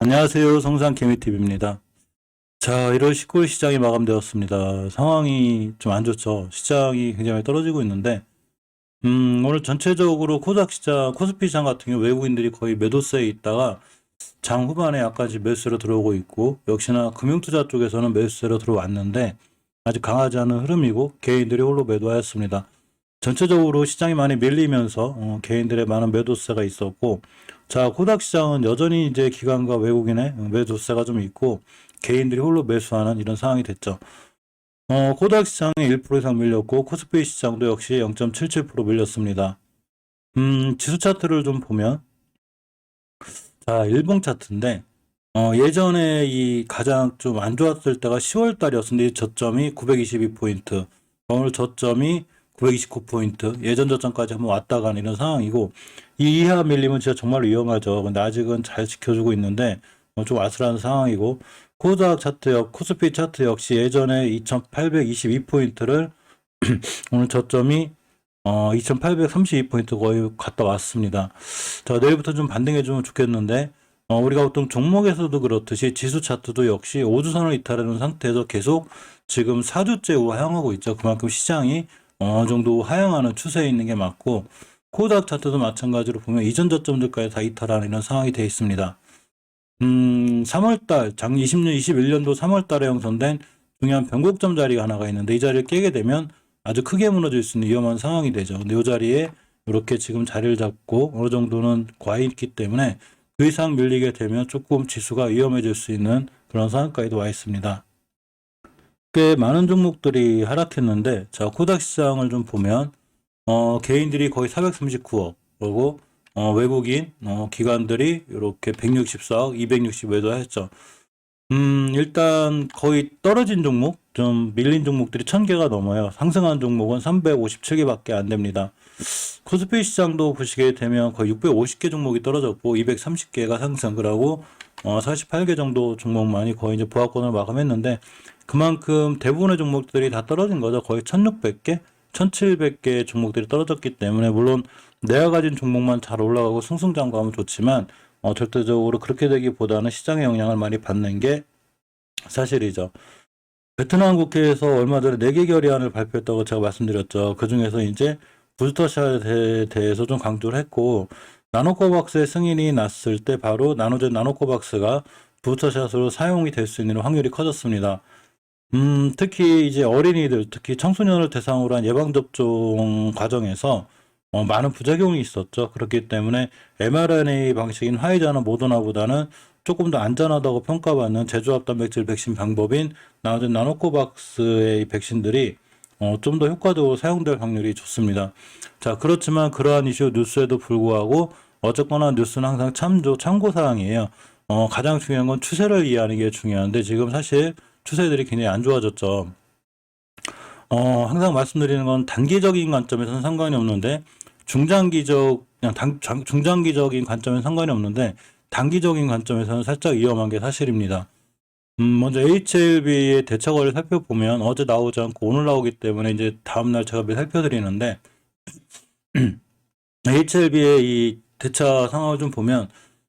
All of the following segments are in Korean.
안녕하세요. 성산개미TV입니다. 자, 1월 19일 시장이 마감되었습니다. 상황이 좀 안 좋죠. 시장이 굉장히 떨어지고 있는데, 오늘 전체적으로 코스닥 시장, 코스피 시장 같은 경우 외국인들이 거의 매도세에 있다가 장 후반에 약간씩 매수세로 들어오고 있고, 역시나 금융투자 쪽에서는 매수세로 들어왔는데, 아직 강하지 않은 흐름이고, 개인들이 홀로 매도하였습니다. 전체적으로 시장이 많이 밀리면서 개인들의 많은 매도세가 있었고, 자, 코스닥 시장은 여전히 이제 기관과 외국인의 매도세가 좀 있고 개인들이 홀로 매수하는 이런 상황이 됐죠. 코스닥 시장이 1% 이상 밀렸고 코스피 시장도 역시 0.77% 밀렸습니다. 지수 차트를 좀 보면, 자, 일봉 차트인데 예전에 이 가장 좀 안 좋았을 때가 10월 달이었는데 저점이 922포인트, 오늘 저점이 929포인트, 예전 저점까지 한번 왔다 간 이런 상황이고, 이 이하 밀리면 진짜 정말 위험하죠. 근데 아직은 잘 지켜주고 있는데 좀 아슬한 상황이고, 코스닥 차트 코스피 차트 역시 예전에 2822포인트를 오늘 저점이 2832포인트 거의 갔다 왔습니다. 자, 내일부터 좀 반등해주면 좋겠는데, 우리가 어떤 종목에서도 그렇듯이 지수 차트도 역시 5주선을 이탈하는 상태에서 계속 지금 4주째 하향하고 있죠. 그만큼 시장이 어느 정도 하향하는 추세에 있는 게 맞고, 코스닥 차트도 마찬가지로 보면 이전 저점들까지 다 이탈하는 이런 상황이 되어 있습니다. 3월달, 21년도 3월달에 형성된 중요한 변곡점 자리가 하나가 있는데, 이 자리를 깨게 되면 아주 크게 무너질 수 있는 위험한 상황이 되죠. 근데 이 자리에 이렇게 지금 자리를 잡고 어느 정도는 과 있기 때문에 그 이상 밀리게 되면 조금 지수가 위험해질 수 있는 그런 상황까지도 와 있습니다. 꽤 많은 종목들이 하락했는데, 자, 코스닥 시장을 좀 보면 개인들이 거의 439억, 그리고 외국인 기관들이 이렇게 164억, 260 매도했죠. 일단 거의 떨어진 종목, 좀 밀린 종목들이 1000개가 넘어요. 상승한 종목은 357개밖에 안 됩니다. 코스피 시장도 보시게 되면 거의 650개 종목이 떨어졌고 230개가 상승을 하고 48개 정도 종목만이 거의 이제 보합권을 마감했는데, 그만큼 대부분의 종목들이 다 떨어진 거죠. 거의 1600개, 1700개 종목들이 떨어졌기 때문에, 물론 내가 가진 종목만 잘 올라가고 승승장구하면 좋지만 절대적으로 그렇게 되기보다는 시장의 영향을 많이 받는 게 사실이죠. 베트남 국회에서 얼마 전에 4개 결의안을 발표했다고 제가 말씀드렸죠. 그 중에서 이제 부스터샷에 대해서 좀 강조를 했고, 나노코박스의 승인이 났을 때 바로 나노젠 나노코박스가 부스터샷으로 사용이 될 수 있는 확률이 커졌습니다. 특히 이제 어린이들, 특히 청소년을 대상으로 한 예방접종 과정에서 많은 부작용이 있었죠. 그렇기 때문에 mRNA 방식인 화이자나 모더나보다는 조금 더 안전하다고 평가받는 제조합 단백질 백신 방법인 나노젠 나노코박스의 백신들이 좀 더 효과적으로 사용될 확률이 좋습니다. 자, 그렇지만 그러한 이슈 뉴스에도 불구하고 어쨌거나 뉴스는 항상 참고사항이에요. 가장 중요한 건 추세를 이해하는 게 중요한데, 지금 사실 추세들이 굉장히 안 좋아졌죠. 항상 말씀드리는 건 단기적인 관점에서는 상관이 없는데, 중장기적인 관점에는 상관이 없는데, 단기적인 관점에서는 살짝 위험한 게 사실입니다. 먼저 HLB의 대처거를 살펴보면 어제 나오지 않고 오늘 나오기 때문에 이제 다음날 제가 살펴드리는데, HLB의 이 대차 상황을 좀 보면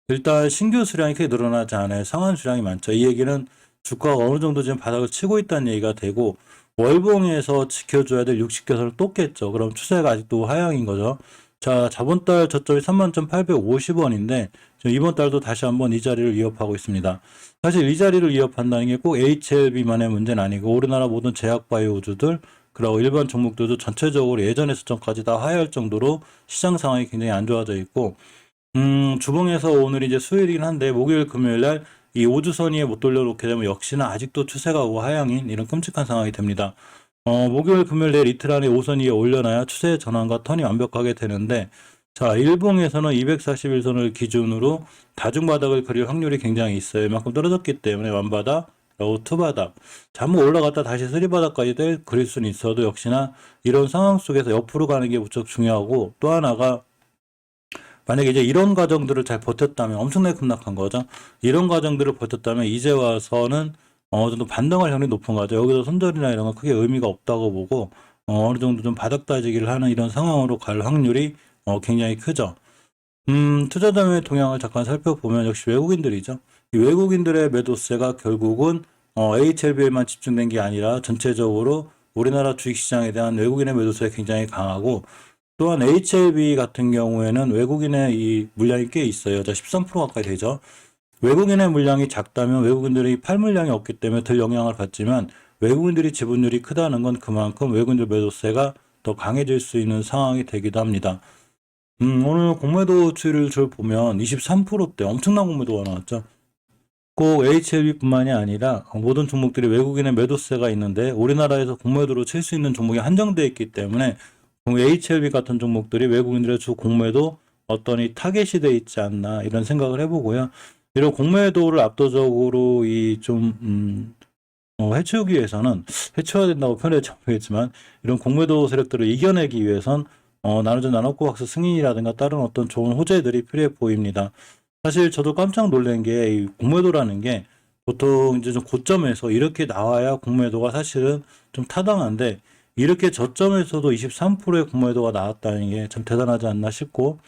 일단 신규 수량이 크게 늘어나지 않아요. 상환 수량이 많죠. 이 얘기는 주가가 어느 정도 지금 바닥을 치고 있다는 얘기가 되고, 월봉에서 지켜줘야 될 60개선을 또 깼죠. 그럼 추세가 아직도 하향인 거죠. 자, 저번 달 저점이 31,850원인데 이번 달도 다시 한번 이 자리를 위협하고 있습니다. 사실 이 자리를 위협한다는 게 꼭 HLB만의 문제는 아니고 우리나라 모든 제약바이오주들, 그리고 일반 종목들도 전체적으로 예전의 수준까지 다 하회할 정도로 시장 상황이 굉장히 안 좋아져 있고, 주봉에서 오늘 이제 수요일이긴 한데 목요일 금요일 날 이 5주선 위에 못 돌려놓게 되면 역시나 아직도 추세가 우하향인 이런 끔찍한 상황이 됩니다. 목요일 금요일 내일 이틀 안에 5선 위에 올려놔야 추세 전환과 턴이 완벽하게 되는데, 자, 일봉에서는 241선을 기준으로 다중바닥을 그릴 확률이 굉장히 있어요. 이만큼 떨어졌기 때문에 완바닥, 그리고 투바닥, 한번 올라갔다 다시 쓰리바닥까지 그릴 수는 있어도 역시나 이런 상황 속에서 옆으로 가는 게 무척 중요하고, 또 하나가 만약에 이제 이런 과정들을 잘 버텼다면 엄청나게 급락한 거죠. 이런 과정들을 버텼다면 이제 와서는 어느 정도 반등할 확률이 높은 거죠. 여기서 손절이나 이런 건 크게 의미가 없다고 보고 어느 정도 좀 바닥 다지기를 하는 이런 상황으로 갈 확률이 굉장히 크죠. 투자자의 동향을 잠깐 살펴보면 역시 외국인들이죠. 이 외국인들의 매도세가 결국은 HLB에만 집중된 게 아니라 전체적으로 우리나라 주식시장에 대한 외국인의 매도세가 굉장히 강하고, 또한 HLB 같은 경우에는 외국인의 이 물량이 꽤 있어요. 13% 가까이 되죠. 외국인의 물량이 작다면 외국인들이 팔 물량이 없기 때문에 덜 영향을 받지만, 외국인들이 지분율이 크다는 건 그만큼 외국인들 매도세가 더 강해질 수 있는 상황이 되기도 합니다. 오늘 공매도 추이를 보면 23%대 엄청난 공매도가 나왔죠. 꼭 HLB뿐만이 아니라 모든 종목들이 외국인의 매도세가 있는데, 우리나라에서 공매도로 칠 수 있는 종목이 한정되어 있기 때문에 HLB 같은 종목들이 외국인들의 주 공매도 어떤 이 타겟이 되어 있지 않나, 이런 생각을 해보고요. 이런 공매도를 압도적으로 해치우기 위해서는, 해치워야 된다고 표현할지 모르겠지만, 이런 공매도 세력들을 이겨내기 위해선 나눠준 나눠코박스 승인이라든가 다른 어떤 좋은 호재들이 필요해 보입니다. 사실 저도 깜짝 놀란 게, 이 공매도라는 게 보통 이제 좀 고점에서 이렇게 나와야 공매도가 사실은 좀 타당한데, 이렇게 저점에서도 23%의 공매도가 나왔다는 게 참 대단하지 않나 싶고,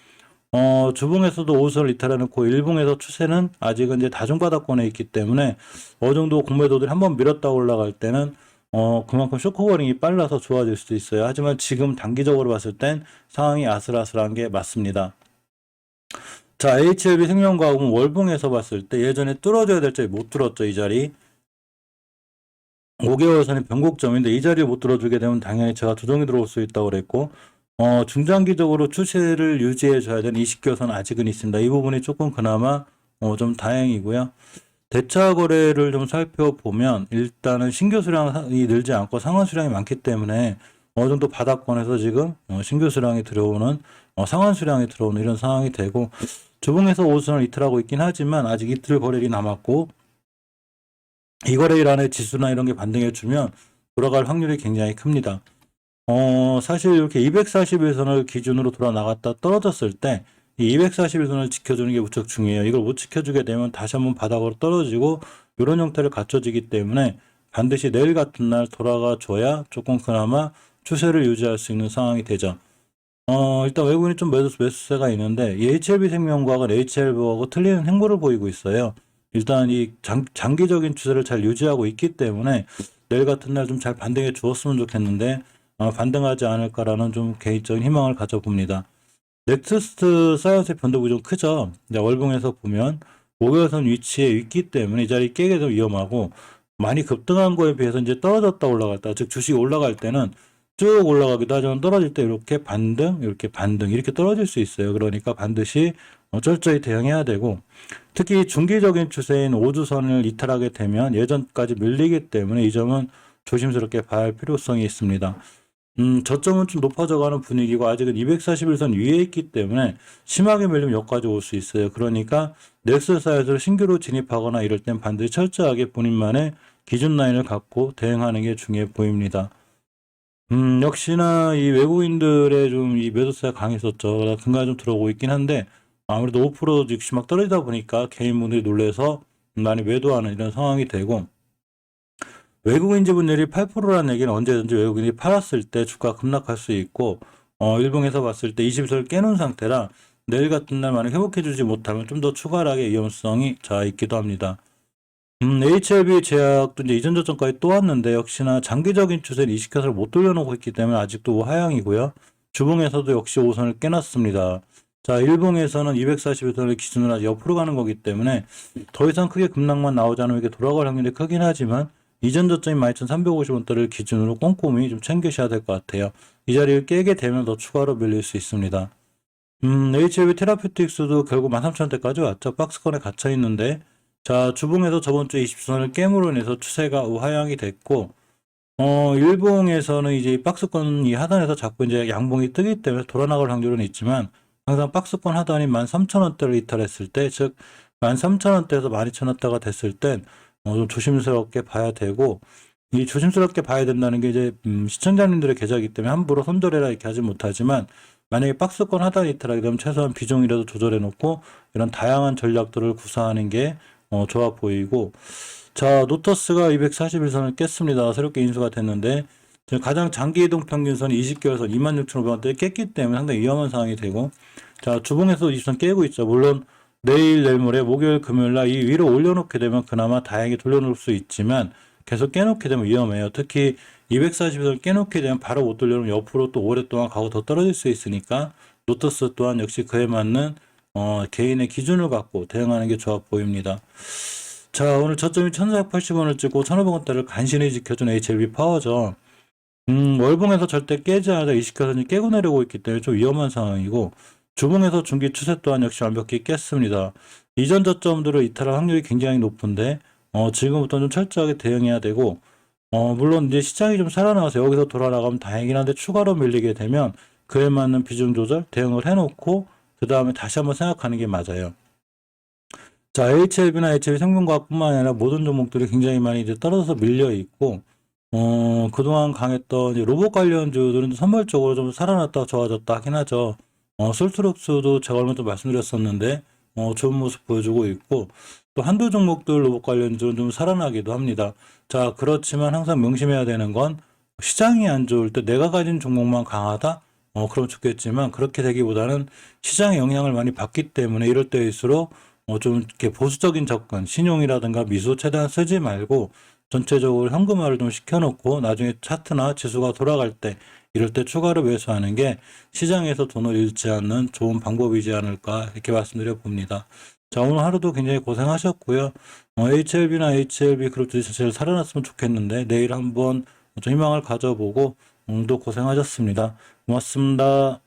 주봉에서도 5선을 이탈해놓고 일봉에서 추세는 아직은 이제 다중바닥권에 있기 때문에 어느 정도 공매도들이 한번 밀었다 올라갈 때는 그만큼 쇼커버링이 빨라서 좋아질 수도 있어요. 하지만 지금 단기적으로 봤을 땐 상황이 아슬아슬한 게 맞습니다. 자, HLB 생명과학은 월봉에서 봤을 때 예전에 뚫어줘야 될 자리 못 뚫었죠. 이 자리 5개월 선이 변곡점인데, 이 자리를 못 뚫어주게 되면 당연히 제가 조정이 들어올 수 있다고 그랬고, 중장기적으로 추세를 유지해 줘야 되는 20개월 선 아직은 있습니다. 이 부분이 조금 그나마 좀 다행이고요. 대차 거래를 좀 살펴보면 일단은 신규 수량이 늘지 않고 상환 수량이 많기 때문에 어느 정도 바닥권에서 지금 신규 수량이 들어오는, 상환 수량이 들어오는 이런 상황이 되고, 주봉에서 5선을 이틀하고 있긴 하지만 아직 이틀 거래일이 남았고, 이 거래일 안에 지수나 이런 게 반등해주면 돌아갈 확률이 굉장히 큽니다. 사실 이렇게 241선을 기준으로 돌아 나갔다 떨어졌을 때 이 241선을 지켜주는 게 무척 중요해요. 이걸 못 지켜주게 되면 다시 한번 바닥으로 떨어지고 이런 형태를 갖춰지기 때문에 반드시 내일 같은 날 돌아가 줘야 조금 그나마 추세를 유지할 수 있는 상황이 되죠. 일단 외국인이 좀 매수세가 있는데, 이 HLB 생명과학은 HLB하고 틀리는 행보를 보이고 있어요. 일단 이 장기적인 추세를 잘 유지하고 있기 때문에 내일 같은 날 좀 잘 반등해 주었으면 좋겠는데, 반등하지 않을까라는 좀 개인적인 희망을 가져봅니다. 넥스트 사이언스의 변동이 좀 크죠. 월봉에서 보면 5개월선 위치에 있기 때문에 이 자리 깨게 좀 위험하고, 많이 급등한 거에 비해서 이제 떨어졌다 올라갔다, 즉 주식이 올라갈 때는 쭉 올라가기도 하지만 떨어질 때 이렇게 반등, 이렇게 반등, 이렇게 떨어질 수 있어요. 그러니까 반드시 철저히 대응해야 되고, 특히 중기적인 추세인 5주선을 이탈하게 되면 예전까지 밀리기 때문에 이 점은 조심스럽게 봐야 할 필요성이 있습니다. 저점은 좀 높아져가는 분위기고 아직은 241선 위에 있기 때문에 심하게 밀리면 여기까지 올 수 있어요. 그러니까 넥서스사이즈를 신규로 진입하거나 이럴 땐 반드시 철저하게 본인만의 기준 라인을 갖고 대응하는 게 중요해 보입니다. 역시나 이 외국인들의 좀 이 매도세가 강했었죠. 금가에 좀 들어오고 있긴 한데, 아무래도 5% 즉시 막 떨어지다 보니까 개인분들이 놀래서 많이 매도하는 이런 상황이 되고, 외국인 지분율이 8%라는 얘기는 언제든지 외국인이 팔았을 때 주가 급락할 수 있고, 일봉에서 봤을 때 20선을 깨놓은 상태라 내일 같은 날 만약 회복해주지 못하면 좀 더 추가하게 위험성이 있기도 합니다. HLB 제약도 이제 이전 저점까지 또 왔는데, 역시나 장기적인 추세는 20개선을 못 돌려놓고 있기 때문에 아직도 하향이고요. 주봉에서도 역시 5선을 깨놨습니다. 자, 일봉에서는 241선을 기준으로 아직 옆으로 가는 거기 때문에 더 이상 크게 급락만 나오지 않으면 이게 돌아갈 확률이 크긴 하지만, 이전 저점인 12,350원대를 기준으로 꼼꼼히 좀 챙기셔야 될 것 같아요. 이 자리를 깨게 되면 더 추가로 밀릴 수 있습니다. HLB 테라퓨틱스도 결국 13,000원대까지 왔죠. 박스권에 갇혀 있는데, 자, 주봉에서 저번 주에 20선을 깨므로 인해서 추세가 우하향이 됐고, 일봉에서는 이제 박스권 이 하단에서 자꾸 이제 양봉이 뜨기 때문에 돌아나갈 확률은 있지만, 항상 박스권 하단이 13,000원대를 이탈했을 때, 즉 13,000원대에서 12,000원대가 됐을 땐 좀 조심스럽게 봐야 되고, 이 조심스럽게 봐야 된다는 게 이제 시청자님들의 계좌이기 때문에 함부로 손절해라 이렇게 하지 못하지만, 만약에 박스권 하단 이탈하게 되면 최소한 비중이라도 조절해 놓고 이런 다양한 전략들을 구사하는 게 좋아 보이고, 자, 노터스가 241선을 깼습니다. 새롭게 인수가 됐는데, 가장 장기 이동 평균선이 20개월선 26,500원대 깼기 때문에 상당히 위험한 상황이 되고, 자, 주봉에서 20선 깨고 있죠. 물론 내일 내일모레 목요일 금요일 날 이 위로 올려놓게 되면 그나마 다행히 돌려놓을 수 있지만 계속 깨놓게 되면 위험해요. 특히 240을 깨놓게 되면 바로 못 돌려놓으면 옆으로 또 오랫동안 가고 더 떨어질 수 있으니까 로터스 또한 역시 그에 맞는 개인의 기준을 갖고 대응하는 게 좋아 보입니다. 자, 오늘 저점이 1480원을 찍고 1500원대를 간신히 지켜준 HLB 파워죠. 월봉에서 절대 깨지 않아 이식화선이 깨고 내려오고 있기 때문에 좀 위험한 상황이고, 주봉에서 중기 추세 또한 역시 완벽히 깼습니다. 이전 저점들을 이탈할 확률이 굉장히 높은데, 지금부터는 좀 철저하게 대응해야 되고, 물론 이제 시장이 좀 살아나서 여기서 돌아나가면 다행이긴 한데, 추가로 밀리게 되면 그에 맞는 비중 조절, 대응을 해놓고, 그 다음에 다시 한번 생각하는 게 맞아요. 자, HLB나 HLB 생명과학뿐만 아니라 모든 종목들이 굉장히 많이 이제 떨어져서 밀려 있고, 그동안 강했던 이제 로봇 관련주들은 선물적으로 좀 살아났다 좋아졌다 하긴 하죠. 솔트록스도 제가 얼마 전에 말씀드렸었는데, 좋은 모습 보여주고 있고, 또 한두 종목들 로봇 관련주는 좀 살아나기도 합니다. 자, 그렇지만 항상 명심해야 되는 건 시장이 안 좋을 때 내가 가진 종목만 강하다? 그럼 좋겠지만 그렇게 되기보다는 시장의 영향을 많이 받기 때문에 이럴 때일수록 좀 이렇게 보수적인 접근, 신용이라든가 미수 최대한 쓰지 말고 전체적으로 현금화를 좀 시켜놓고 나중에 차트나 지수가 돌아갈 때 이럴 때 추가로 매수하는 게 시장에서 돈을 잃지 않는 좋은 방법이지 않을까 이렇게 말씀드려 봅니다. 자, 오늘 하루도 굉장히 고생하셨고요. HLB나 HLB 그룹들이 전체를 살아났으면 좋겠는데 내일 한번 좀 희망을 가져보고 오늘도 고생하셨습니다. 고맙습니다.